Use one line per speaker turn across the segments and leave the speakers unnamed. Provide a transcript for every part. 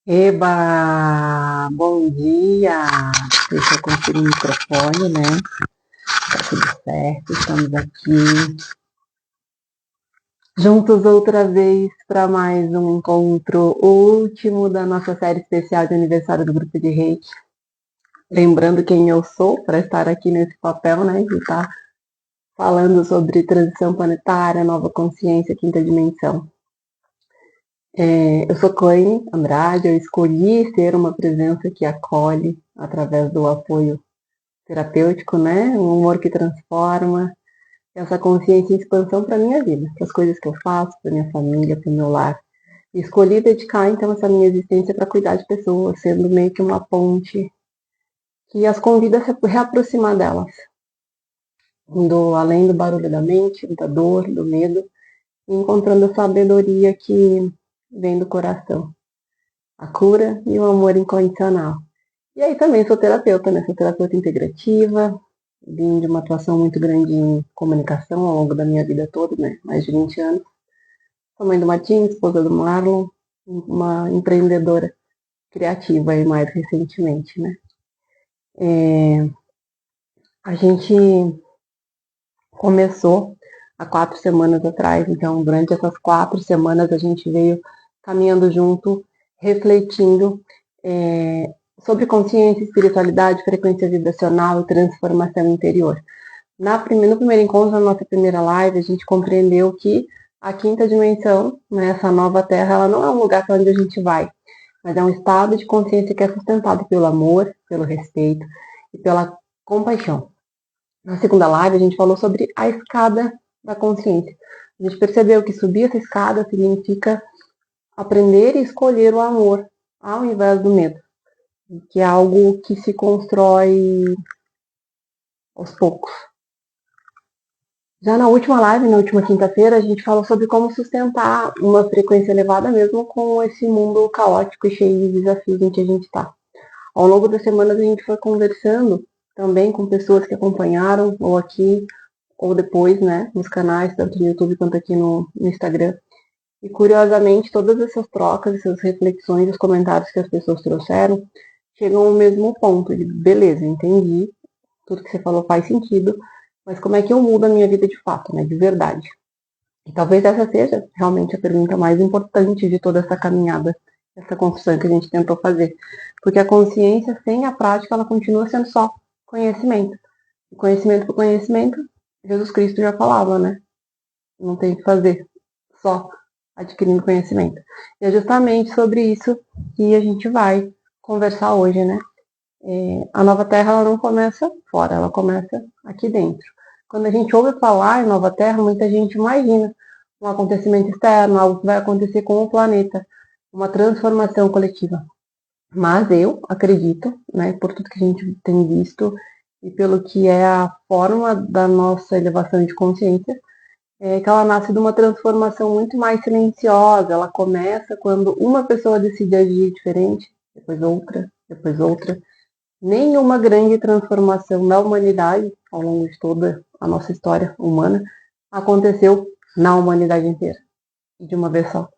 Eba, bom dia! Deixa eu conferir o microfone, né? Tá tudo certo, estamos aqui juntos outra vez para mais um encontro último da nossa série especial de aniversário do Grupo de Reiki. Lembrando quem eu sou para estar aqui nesse papel, né? De estar falando sobre transição planetária, nova consciência, quinta dimensão. Eu sou Claine Andrade, eu escolhi ser uma presença que acolhe através do apoio terapêutico, né? Um humor que transforma, essa consciência em expansão para a minha vida, para as coisas que eu faço, para minha família, para o meu lar. E escolhi dedicar então essa minha existência para cuidar de pessoas, sendo meio que uma ponte que as convida a se reaproximar delas, indo além do barulho da mente, da dor, do medo, e encontrando a sabedoria que vem do coração, a cura e o amor incondicional. E aí também sou terapeuta, né? Sou terapeuta integrativa, vim de uma atuação muito grande em comunicação ao longo da minha vida toda, né? Mais de 20 anos. Sou mãe do Martim, esposa do Marlon, uma empreendedora criativa aí mais recentemente, né? A gente começou há 4 semanas atrás, então durante essas 4 semanas a gente veio caminhando junto, refletindo sobre consciência, espiritualidade, frequência vibracional e transformação interior. No primeiro encontro, na nossa primeira live, a gente compreendeu que a quinta dimensão, né, essa nova terra, ela não é um lugar para onde a gente vai, mas é um estado de consciência que é sustentado pelo amor, pelo respeito e pela compaixão. Na segunda live, a gente falou sobre a escada da consciência. A gente percebeu que subir essa escada significa aprender e escolher o amor, ao invés do medo, que é algo que se constrói aos poucos. Já na última live, na última quinta-feira, a gente falou sobre como sustentar uma frequência elevada mesmo com esse mundo caótico e cheio de desafios em que a gente está. Ao longo das semanas a gente foi conversando também com pessoas que acompanharam, ou aqui, ou depois, né, nos canais, tanto no YouTube quanto aqui no Instagram. E curiosamente, todas essas trocas, essas reflexões, os comentários que as pessoas trouxeram, chegam ao mesmo ponto de, beleza, entendi, tudo que você falou faz sentido, mas como é que eu mudo a minha vida de fato, né, de verdade? E talvez essa seja realmente a pergunta mais importante de toda essa caminhada, essa construção que a gente tentou fazer. Porque a consciência, sem a prática, ela continua sendo só conhecimento. E conhecimento por conhecimento, Jesus Cristo já falava, né? Não tem o que fazer, só adquirindo conhecimento. E é justamente sobre isso que a gente vai conversar hoje, né? A nova terra, ela não começa fora, ela começa aqui dentro. Quando a gente ouve falar em nova terra, muita gente imagina um acontecimento externo, algo que vai acontecer com o planeta, uma transformação coletiva. Mas eu acredito, né, por tudo que a gente tem visto e pelo que é a forma da nossa elevação de consciência, que ela nasce de uma transformação muito mais silenciosa. Ela começa quando uma pessoa decide agir diferente, depois outra, depois outra. Nenhuma grande transformação da humanidade, ao longo de toda a nossa história humana, aconteceu na humanidade inteira, de uma vez só.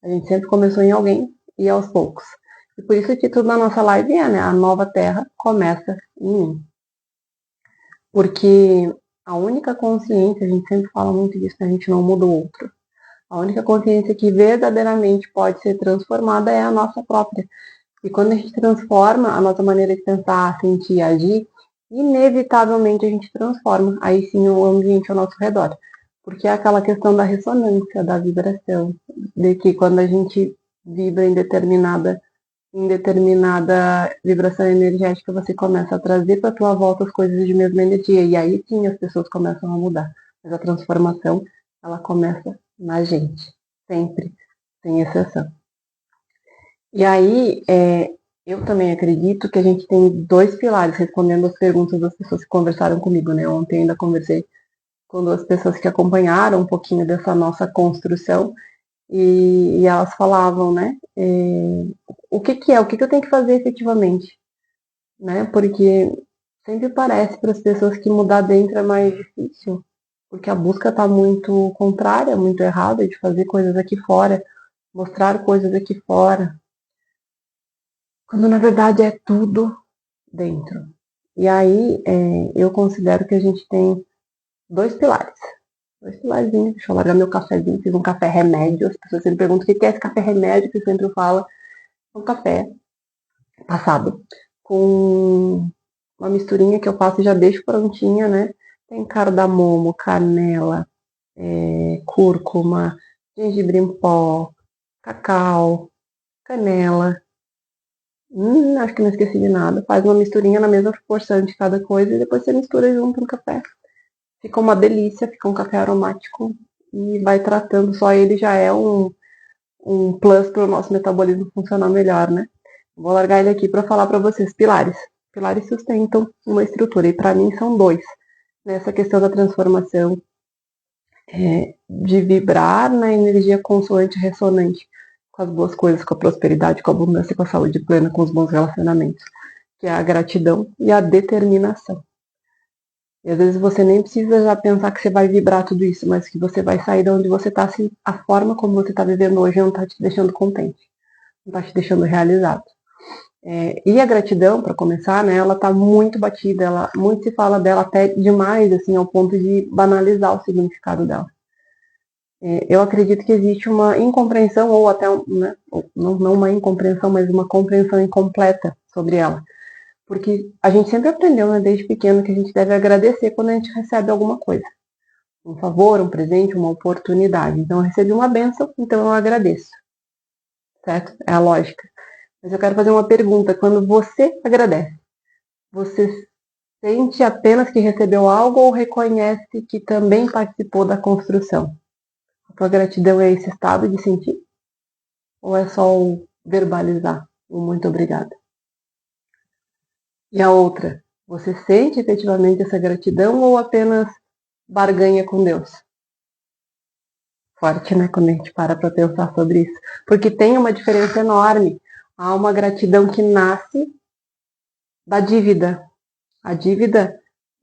A gente sempre começou em alguém e aos poucos. E por isso o título da nossa live é, né, A Nova Terra Começa em Mim. Porque a única consciência, a gente sempre fala muito disso, né, a gente não muda o outro. A única consciência que verdadeiramente pode ser transformada é a nossa própria. E quando a gente transforma a nossa maneira de pensar, sentir, agir, inevitavelmente a gente transforma aí sim o ambiente ao nosso redor. Porque é aquela questão da ressonância, da vibração, de que quando a gente vibra em determinada vibração energética, você começa a trazer para a tua volta as coisas de mesma energia. E aí sim as pessoas começam a mudar. Mas a transformação, ela começa na gente, sempre, sem exceção. E aí, eu também acredito que a gente tem 2 pilares, respondendo as perguntas das pessoas que conversaram comigo, né? Ontem ainda conversei com 2 pessoas que acompanharam um pouquinho dessa nossa construção e elas falavam, né? O que que é? O que que eu tenho que fazer efetivamente? Né? Porque sempre parece para as pessoas que mudar dentro é mais difícil, porque a busca está muito contrária, muito errada de fazer coisas aqui fora, mostrar coisas aqui fora, quando na verdade é tudo dentro. E aí eu considero que a gente tem dois pilares. Dois pilarzinhos. Deixa eu largar meu cafezinho. Fiz um café remédio. As pessoas sempre perguntam o que é esse café remédio, que eu sempre falo. É um café passado com uma misturinha que eu faço e já deixo prontinha, né? Tem cardamomo, canela, cúrcuma, gengibre em pó, cacau, canela. Acho que não esqueci de nada. Faz uma misturinha na mesma proporção de cada coisa e depois você mistura junto no café. Fica uma delícia, fica um café aromático e vai tratando, só ele já é um plus para o nosso metabolismo funcionar melhor, né? Vou largar ele aqui para falar para vocês pilares. Pilares sustentam uma estrutura e para mim são dois. Nessa questão da transformação de vibrar na energia consoante ressonante com as boas coisas, com a prosperidade, com a abundância, com a saúde plena, com os bons relacionamentos, que é a gratidão e a determinação. E às vezes você nem precisa já pensar que você vai vibrar tudo isso, mas que você vai sair de onde você está, se a forma como você está vivendo hoje não está te deixando contente, não está te deixando realizado. E a gratidão, para começar, né, ela está muito batida, muito se fala dela até demais, assim, ao ponto de banalizar o significado dela. Eu acredito que existe uma incompreensão, ou até, né, não uma incompreensão, mas uma compreensão incompleta sobre ela. Porque a gente sempre aprendeu, né, desde pequeno, que a gente deve agradecer quando a gente recebe alguma coisa. Um favor, um presente, uma oportunidade. Então, eu recebi uma bênção, então eu agradeço. Certo? É a lógica. Mas eu quero fazer uma pergunta. Quando você agradece, você sente apenas que recebeu algo ou reconhece que também participou da construção? A tua gratidão é esse estado de sentir? Ou é só o verbalizar? O muito obrigada. E a outra, você sente efetivamente essa gratidão ou apenas barganha com Deus? Forte, né, quando a gente para pensar sobre isso. Porque tem uma diferença enorme. Há uma gratidão que nasce da dívida. A dívida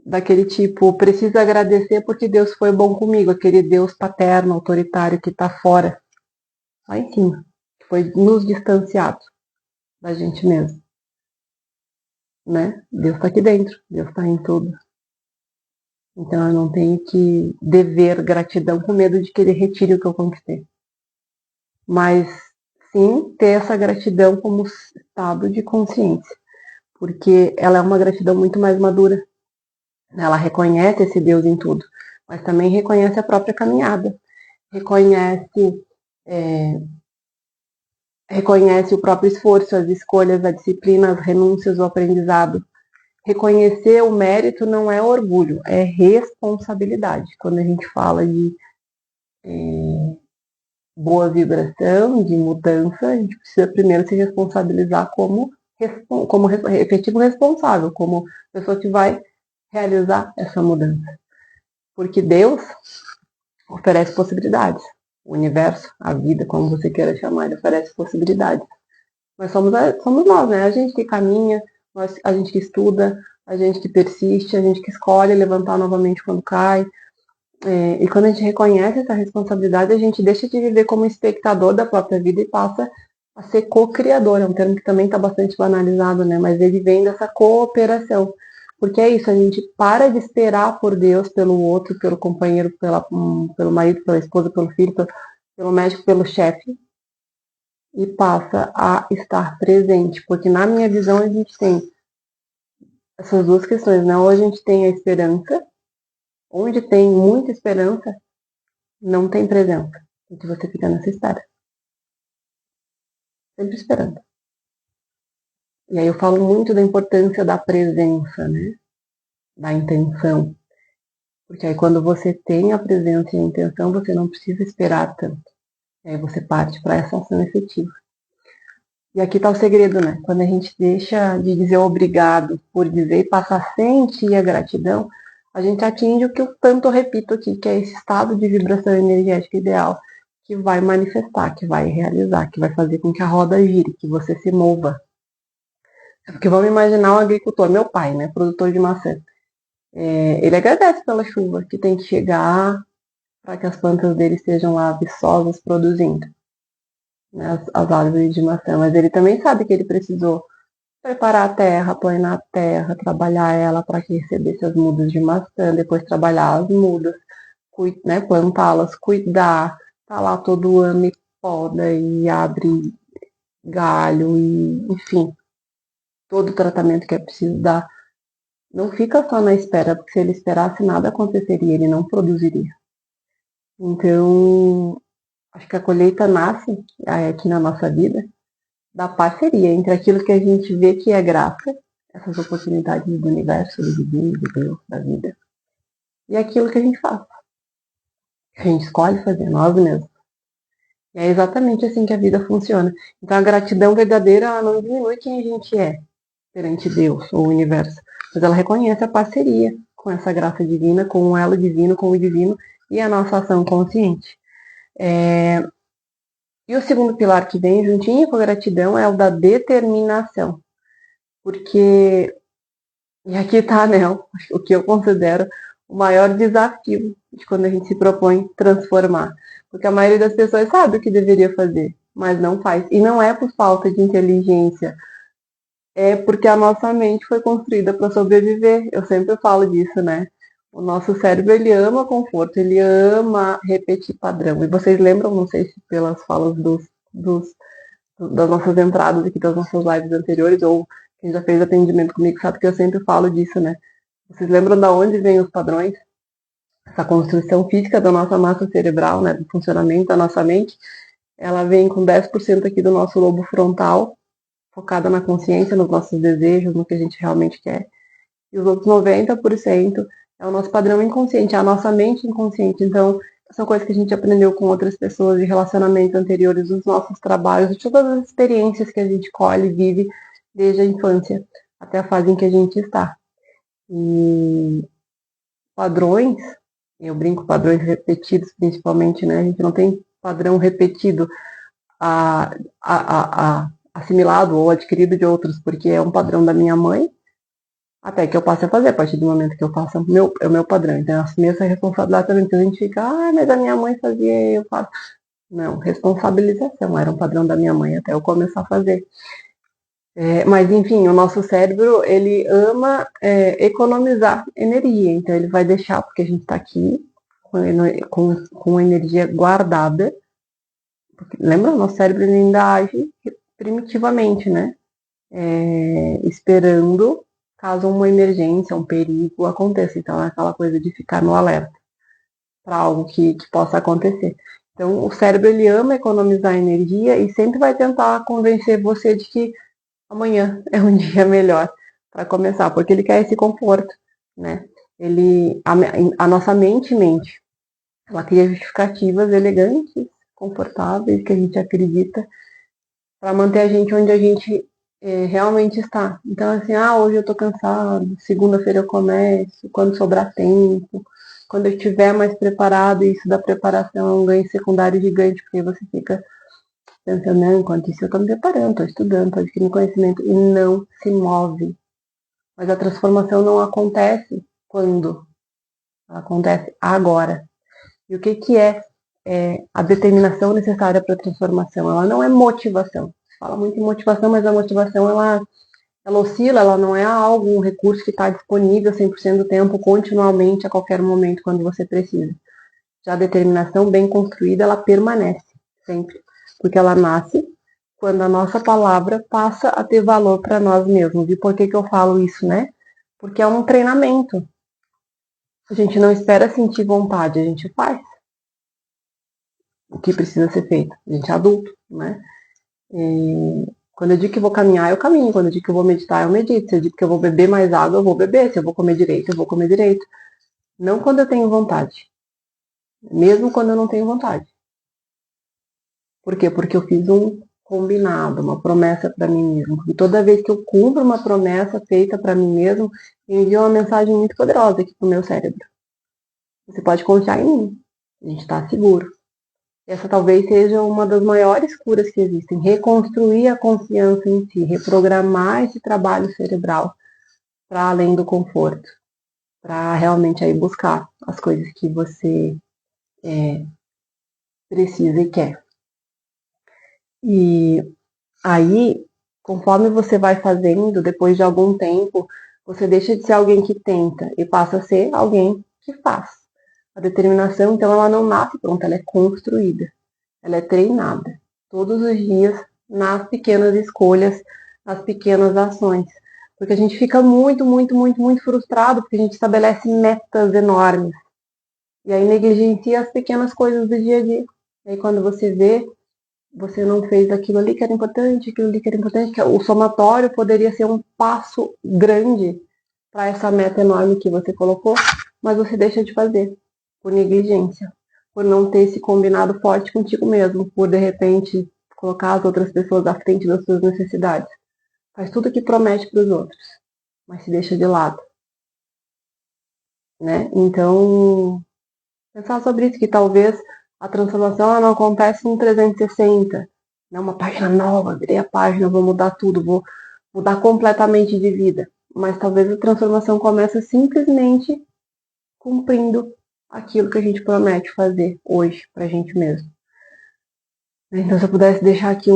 daquele tipo, preciso agradecer porque Deus foi bom comigo. Aquele Deus paterno, autoritário que está fora, lá em cima. Que foi nos distanciado da gente mesmo. Né? Deus está aqui dentro. Deus está em tudo. Então eu não tenho que dever gratidão com medo de que ele retire o que eu conquistei. Mas sim ter essa gratidão como estado de consciência, porque ela é uma gratidão muito mais madura. Ela reconhece esse Deus em tudo, mas também reconhece a própria caminhada, reconhece o próprio esforço, as escolhas, a disciplina, as renúncias, o aprendizado. Reconhecer o mérito não é orgulho, é responsabilidade. Quando a gente fala de boa vibração, de mudança, a gente precisa primeiro se responsabilizar como efetivo responsável, como pessoa que vai realizar essa mudança. Porque Deus oferece possibilidades. O universo, a vida, como você queira chamar, ele oferece possibilidades. Mas somos nós, né? A gente que caminha, a gente que estuda, a gente que persiste, a gente que escolhe levantar novamente quando cai. E quando a gente reconhece essa responsabilidade, a gente deixa de viver como espectador da própria vida e passa a ser co-criador. É um termo que também está bastante banalizado, né? Mas ele vem dessa cooperação. Porque é isso, a gente para de esperar por Deus, pelo outro, pelo companheiro, pelo marido, pela esposa, pelo filho, pelo médico, pelo chefe, e passa a estar presente. Porque na minha visão a gente tem essas duas questões, né? Ou a gente tem a esperança, onde tem muita esperança, não tem presença. Então você fica nessa espera. Sempre esperando. E aí eu falo muito da importância da presença, né? Da intenção. Porque aí quando você tem a presença e a intenção, você não precisa esperar tanto. E aí você parte para essa ação efetiva. E aqui está o segredo, né? Quando a gente deixa de dizer obrigado por dizer e passa a sentir a gratidão, a gente atinge o que eu tanto repito aqui, que é esse estado de vibração energética ideal, que vai manifestar, que vai realizar, que vai fazer com que a roda gire, que você se mova. Porque vamos imaginar um agricultor, meu pai, né, produtor de maçã. Ele agradece pela chuva que tem que chegar para que as plantas dele estejam lá viçosas produzindo, né, as árvores de maçã. Mas ele também sabe que ele precisou preparar a terra, aplanar a terra, trabalhar ela para que recebesse as mudas de maçã, depois trabalhar as mudas, né, plantá-las, cuidar, tá lá todo ano e poda e abre galho e, enfim, todo o tratamento que é preciso dar. Não fica só na espera, porque se ele esperasse nada aconteceria, ele não produziria. Então, acho que a colheita nasce aqui na nossa vida da parceria entre aquilo que a gente vê que é graça, essas oportunidades do universo, do divino, de Deus, da vida, e aquilo que a gente faz, que a gente escolhe fazer, nós mesmos. E é exatamente assim que a vida funciona. Então a gratidão verdadeira, ela não diminui quem a gente é perante Deus ou o universo, mas ela reconhece a parceria com essa graça divina, com o elo divino, com o divino e a nossa ação consciente. E o segundo pilar que vem juntinho com a gratidão é o da determinação. Porque, e aqui está, né, o que eu considero o maior desafio de quando a gente se propõe transformar. Porque a maioria das pessoas sabe o que deveria fazer, mas não faz. E não é por falta de inteligência, é porque a nossa mente foi construída para sobreviver. Eu sempre falo disso, né? O nosso cérebro, ele ama conforto, ele ama repetir padrão. E vocês lembram, não sei se pelas falas das nossas entradas aqui, das nossas lives anteriores, ou quem já fez atendimento comigo sabe que eu sempre falo disso, né? Vocês lembram de onde vêm os padrões? Essa construção física da nossa massa cerebral, né? Do funcionamento da nossa mente, ela vem com 10% aqui do nosso lobo frontal, focada na consciência, nos nossos desejos, no que a gente realmente quer. E os outros 90% é o nosso padrão inconsciente, é a nossa mente inconsciente. Então, são coisas que a gente aprendeu com outras pessoas de relacionamentos anteriores, dos nossos trabalhos, de todas as experiências que a gente colhe e vive desde a infância até a fase em que a gente está. E padrões, eu brinco, padrões repetidos principalmente, né? A gente não tem padrão repetido assimilado ou adquirido de outros, porque é um padrão da minha mãe, até que eu passe a fazer, a partir do momento que eu faço é o meu padrão. Então, eu assumi essa responsabilidade também. Então, a gente fica, mas a minha mãe fazia, eu faço. Não, responsabilização, era um padrão da minha mãe até eu começar a fazer. Mas, enfim, o nosso cérebro, ele ama economizar energia. Então, ele vai deixar, porque a gente está aqui com energia guardada. Porque, lembra? O nosso cérebro ele ainda age primitivamente, né? Esperando caso uma emergência, um perigo aconteça. Então, é aquela coisa de ficar no alerta para algo que possa acontecer. Então, o cérebro, ele ama economizar energia e sempre vai tentar convencer você de que amanhã é um dia melhor para começar, porque ele quer esse conforto, né? A nossa mente, ela cria justificativas elegantes, confortáveis, que a gente acredita, para manter a gente onde a gente realmente está. Então, assim, hoje eu tô cansado, segunda-feira eu começo, quando sobrar tempo, quando eu estiver mais preparado, isso da preparação é um ganho secundário gigante, porque você fica pensando, não, enquanto isso eu tô me preparando, tô estudando, tô adquirindo conhecimento, e não se move. Mas a transformação não acontece quando? Ela acontece agora. E o que é a determinação necessária para a transformação? Ela não é motivação. Se fala muito em motivação, mas a motivação ela oscila, ela não é algo, um recurso que está disponível 100% do tempo, continuamente, a qualquer momento, quando você precisa. Já a determinação bem construída, ela permanece sempre, porque ela nasce quando a nossa palavra passa a ter valor para nós mesmos. E por que eu falo isso, né? Porque é um treinamento. A gente não espera sentir vontade, a gente faz o que precisa ser feito. A gente é adulto, né? Quando eu digo que vou caminhar, eu caminho. Quando eu digo que eu vou meditar, eu medito. Se eu digo que eu vou beber mais água, eu vou beber. Se eu vou comer direito, eu vou comer direito. Não quando eu tenho vontade. Mesmo quando eu não tenho vontade. Por quê? Porque eu fiz um combinado, uma promessa para mim mesmo. E toda vez que eu cumpro uma promessa feita para mim mesmo, eu envio uma mensagem muito poderosa aqui pro meu cérebro. Você pode confiar em mim. A gente está seguro. Essa talvez seja uma das maiores curas que existem. Reconstruir a confiança em si, reprogramar esse trabalho cerebral para além do conforto, para realmente aí buscar as coisas que você precisa e quer. E aí, Conforme você vai fazendo, depois de algum tempo, você deixa de ser alguém que tenta e passa a ser alguém que faz. A determinação, então, ela não nasce pronta, ela é construída, ela é treinada. Todos os dias, nas pequenas escolhas, nas pequenas ações. Porque a gente fica muito, muito, muito, muito frustrado, porque a gente estabelece metas enormes. E aí negligencia as pequenas coisas do dia a dia. E aí quando você vê, você não fez aquilo ali que era importante, aquilo ali que era importante, que o somatório poderia ser um passo grande para essa meta enorme que você colocou, mas você deixa de fazer por negligência, por não ter esse combinado forte contigo mesmo, por de repente colocar as outras pessoas à frente das suas necessidades. Faz tudo o que promete para os outros, mas se deixa de lado, né? Então, pensar sobre isso, que talvez a transformação ela não acontece em 360, né? Uma página nova, virei a página, vou mudar tudo, vou mudar completamente de vida. Mas talvez a transformação comece simplesmente cumprindo aquilo que a gente promete fazer hoje pra gente mesmo. Então, se eu pudesse deixar aqui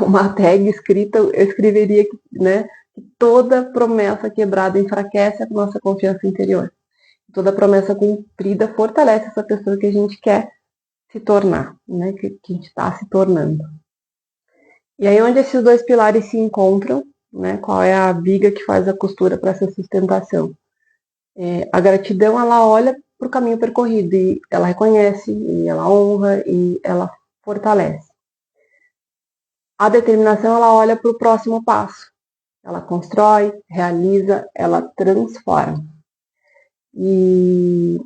uma tag escrita, eu escreveria né, que toda promessa quebrada enfraquece a nossa confiança interior. Toda promessa cumprida fortalece essa pessoa que a gente quer se tornar, né, que a gente está se tornando. E aí, onde esses dois pilares se encontram, né, qual é a viga que faz a costura para essa sustentação? A gratidão, ela olha para o caminho percorrido e ela reconhece, e ela honra, e ela fortalece. A determinação, ela olha para o próximo passo. Ela constrói, realiza, ela transforma. E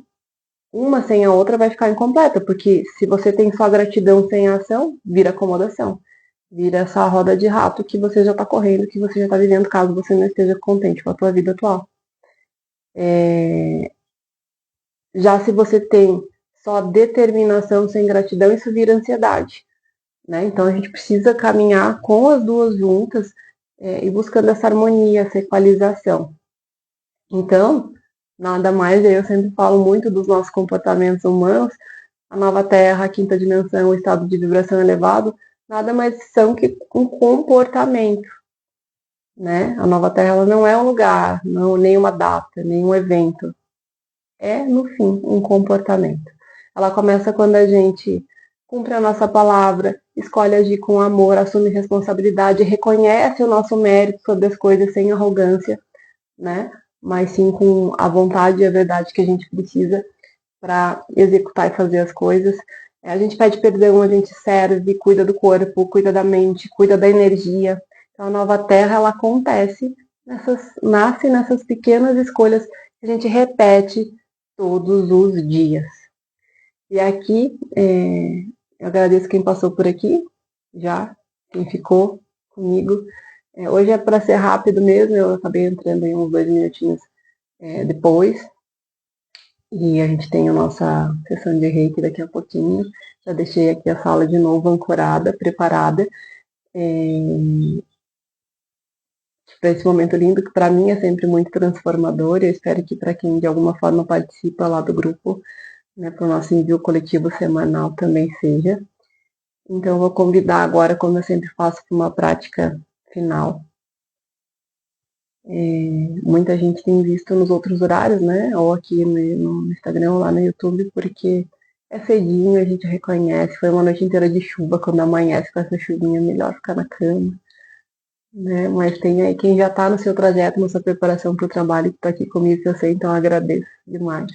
uma sem a outra vai ficar incompleta, porque se você tem só gratidão sem ação, vira acomodação. Vira essa roda de rato que você já está correndo, que você já está vivendo, caso você não esteja contente com a sua vida atual. Já se você tem só determinação sem gratidão, isso vira ansiedade. Né? Então a gente precisa caminhar com as duas juntas e buscando essa harmonia, essa equalização. Então, nada mais, eu sempre falo muito dos nossos comportamentos humanos, a nova Terra, a quinta dimensão, o estado de vibração elevado, nada mais são que um comportamento. Né? A nova Terra ela não é um lugar, não, nem uma data, nem um evento. É, no fim, um comportamento. Ela começa quando a gente cumpre a nossa palavra, escolhe agir com amor, assume responsabilidade, reconhece o nosso mérito sobre as coisas sem arrogância, né? Mas sim com a vontade e a verdade que a gente precisa para executar e fazer as coisas. A gente pede perdão, a gente serve, cuida do corpo, cuida da mente, cuida da energia. Então a nova Terra ela acontece nasce nessas pequenas escolhas que a gente repete todos os dias. E aqui, eu agradeço quem passou por aqui, já, quem ficou comigo. Hoje é para ser rápido mesmo, eu acabei entrando em uns 2 minutinhos depois. E a gente tem a nossa sessão de reiki daqui a pouquinho. Já deixei aqui a sala de novo ancorada, preparada. Para esse momento lindo, que para mim é sempre muito transformador. Eu espero que para quem de alguma forma participa lá do grupo, né, para o nosso envio coletivo semanal também seja. Então, eu vou convidar agora, como eu sempre faço, para uma prática final. Muita gente tem visto nos outros horários, né? Ou aqui no Instagram ou lá no YouTube, porque é cedinho, a gente reconhece. Foi uma noite inteira de chuva, quando amanhece com essa chuvinha, melhor ficar na cama. Né? Mas tem aí quem já está no seu trajeto, na sua preparação para o trabalho, que está aqui comigo, que eu sei, então eu agradeço demais.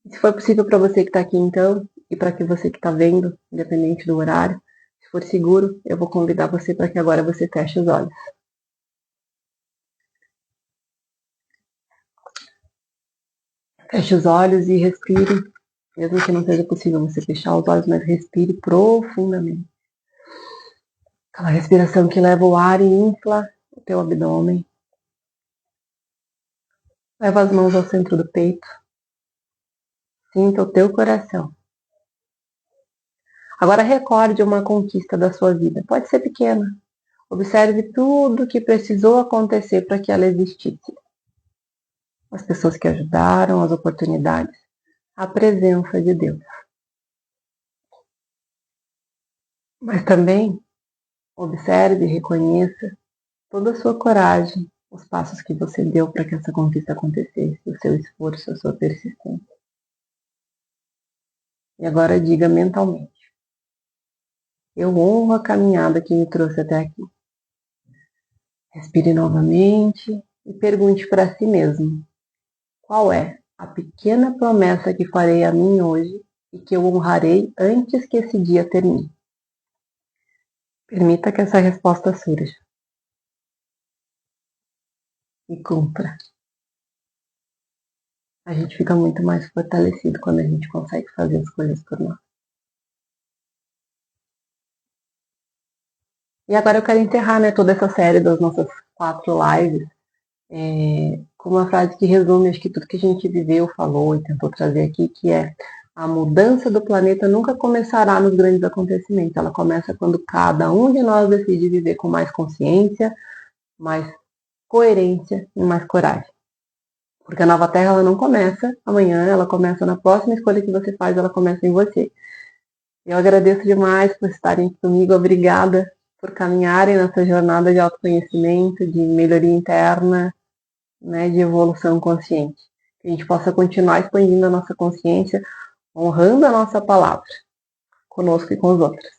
Se for possível para você que está aqui, então, e para que você que está vendo, independente do horário, se for seguro, eu vou convidar você para que agora você feche os olhos. Feche os olhos e respire, mesmo que não seja possível você fechar os olhos, mas respire profundamente. Aquela respiração que leva o ar e infla o teu abdômen. Leva as mãos ao centro do peito. Sinta o teu coração. Agora recorde uma conquista da sua vida. Pode ser pequena. Observe tudo o que precisou acontecer para que ela existisse. As pessoas que ajudaram, as oportunidades, a presença de Deus. Mas também Observe e reconheça toda a sua coragem, os passos que você deu para que essa conquista acontecesse, o seu esforço, a sua persistência. E agora diga mentalmente: eu honro a caminhada que me trouxe até aqui. Respire novamente e pergunte para si mesmo: qual é a pequena promessa que farei a mim hoje e que eu honrarei antes que esse dia termine? Permita que essa resposta surja e cumpra. A gente fica muito mais fortalecido quando a gente consegue fazer as coisas por nós. E agora eu quero encerrar, toda essa série das nossas 4 lives com uma frase que resume, acho que tudo que a gente viveu, falou e tentou trazer aqui, que é: a mudança do planeta nunca começará nos grandes acontecimentos, ela começa quando cada um de nós decide viver com mais consciência, mais coerência e mais coragem. Porque a nova Terra, ela não começa amanhã, ela começa na próxima escolha que você faz, ela começa em você. Eu agradeço demais por estarem aqui comigo, obrigada por caminharem nessa jornada de autoconhecimento, de melhoria interna, de evolução consciente. Que a gente possa continuar expandindo a nossa consciência, honrando a nossa palavra, conosco e com os outros.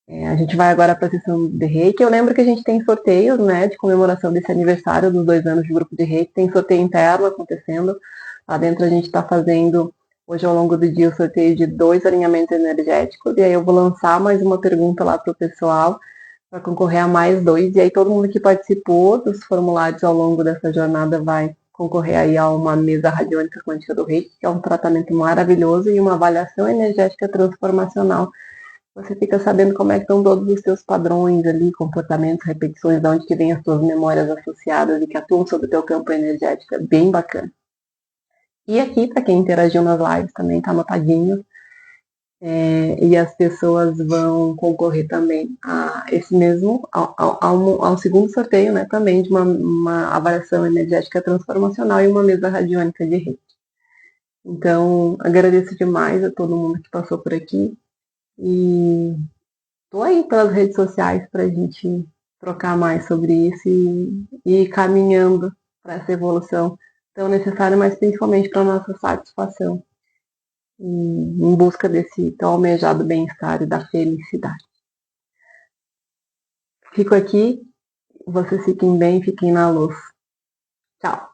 A gente vai agora para a sessão de Reiki. Eu lembro que a gente tem sorteios, de comemoração desse aniversário dos 2 anos de grupo de Reiki. Tem sorteio interno acontecendo. Lá dentro a gente está fazendo, hoje ao longo do dia, o sorteio de 2 alinhamentos energéticos. E aí eu vou lançar mais uma pergunta lá para o pessoal, para concorrer a mais 2. E aí todo mundo que participou dos formulários ao longo dessa jornada vai concorrer aí a uma mesa radiônica quântica do Reiki, que é um tratamento maravilhoso e uma avaliação energética transformacional. Você fica sabendo como é que estão todos os seus padrões ali, comportamentos, repetições, de onde que vem as suas memórias associadas e que atuam sobre o teu campo energético. É bem bacana. E aqui, para quem interagiu nas lives, também está anotadinho. E as pessoas vão concorrer também a esse mesmo, ao segundo sorteio, também de uma avaliação energética transformacional e uma mesa radiônica de Reiki. Então, agradeço demais a todo mundo que passou por aqui. E estou aí pelas redes sociais para a gente trocar mais sobre isso e ir caminhando para essa evolução tão necessária, mas principalmente para a nossa satisfação, em busca desse tão almejado bem-estar e da felicidade. Fico aqui, vocês fiquem bem, fiquem na luz. Tchau!